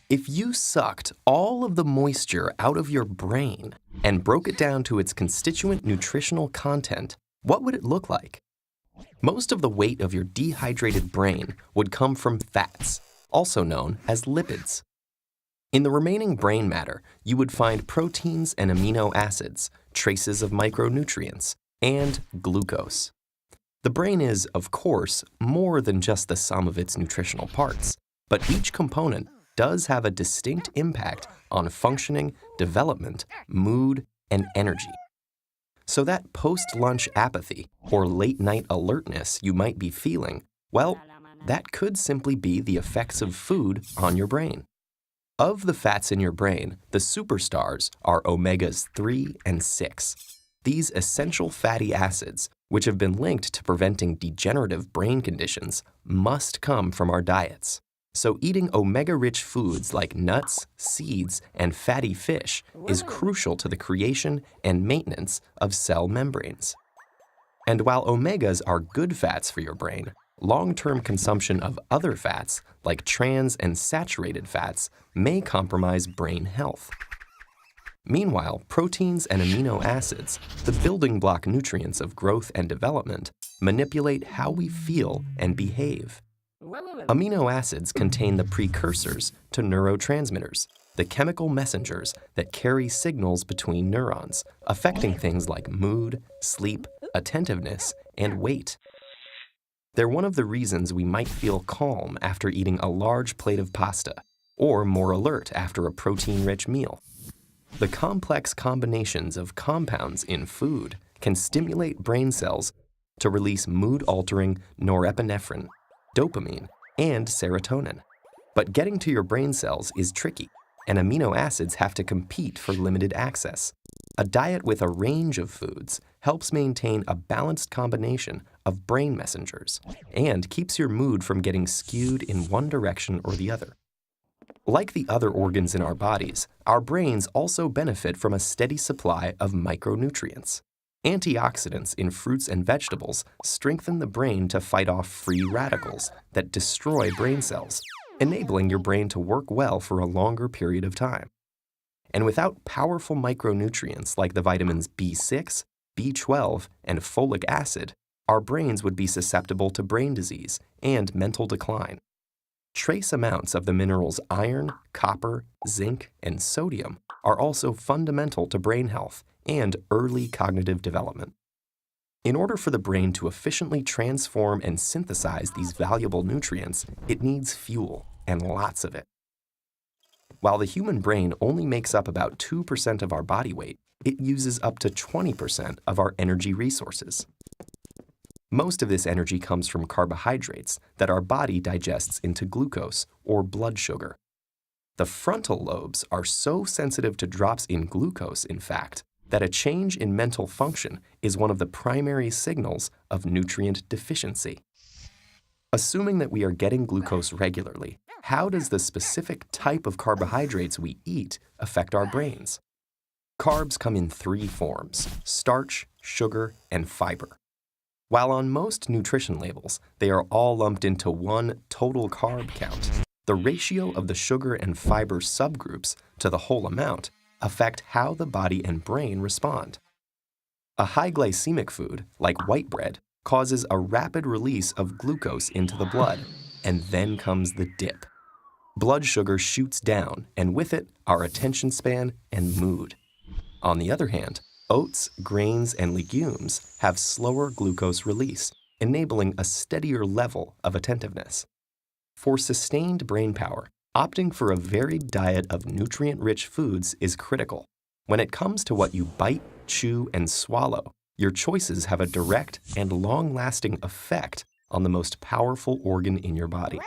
If you sucked all of the moisture out of your brain and broke it down to its constituent nutritional content, what would it look like? Most of the weight of your dehydrated brain would come from fats, also known as lipids. In the remaining brain matter, you would find proteins and amino acids, traces of micronutrients, and glucose. The brain is, of course, more than just the sum of its nutritional parts, but each component does have a distinct impact on functioning, development, mood, and energy. So that post-lunch apathy or late-night alertness you might be feeling, well, that could simply be the effects of food on your brain. Of the fats in your brain, the superstars are omegas 3 and 6. These essential fatty acids, which have been linked to preventing degenerative brain conditions, must come from our diets. So eating omega-rich foods like nuts, seeds, and fatty fish is crucial to the creation and maintenance of cell membranes. And while omegas are good fats for your brain, long-term consumption of other fats, like trans and saturated fats, may compromise brain health. Meanwhile, proteins and amino acids, the building block nutrients of growth and development, manipulate how we feel and behave. Amino acids contain the precursors to neurotransmitters, the chemical messengers that carry signals between neurons, affecting things like mood, sleep, attentiveness, and weight. They're one of the reasons we might feel calm after eating a large plate of pasta, or more alert after a protein-rich meal. The complex combinations of compounds in food can stimulate brain cells to release mood-altering norepinephrine, dopamine, and serotonin. But getting to your brain cells is tricky, and amino acids have to compete for limited access. A diet with a range of foods helps maintain a balanced combination of brain messengers and keeps your mood from getting skewed in one direction or the other. Like the other organs in our bodies, our brains also benefit from a steady supply of micronutrients. Antioxidants in fruits and vegetables strengthen the brain to fight off free radicals that destroy brain cells, enabling your brain to work well for a longer period of time. And without powerful micronutrients like the vitamins B6, B12, and folic acid, our brains would be susceptible to brain disease and mental decline. Trace amounts of the minerals iron, copper, zinc, and sodium are also fundamental to brain health and early cognitive development. In order for the brain to efficiently transform and synthesize these valuable nutrients, it needs fuel, and lots of it. While the human brain only makes up about 2% of our body weight, it uses up to 20% of our energy resources. Most of this energy comes from carbohydrates that our body digests into glucose or blood sugar. The frontal lobes are so sensitive to drops in glucose, in fact, that a change in mental function is one of the primary signals of nutrient deficiency. Assuming that we are getting glucose regularly, how does the specific type of carbohydrates we eat affect our brains? Carbs come in 3 forms: starch, sugar, and fiber. While on most nutrition labels, they are all lumped into one total carb count, the ratio of the sugar and fiber subgroups to the whole amount affect how the body and brain respond. A high glycemic food, like white bread, causes a rapid release of glucose into the blood, and then comes the dip. Blood sugar shoots down, and with it, our attention span and mood. On the other hand, oats, grains, and legumes have slower glucose release, enabling a steadier level of attentiveness. For sustained brain power, opting for a varied diet of nutrient-rich foods is critical. When it comes to what you bite, chew, and swallow, your choices have a direct and long-lasting effect on the most powerful organ in your body.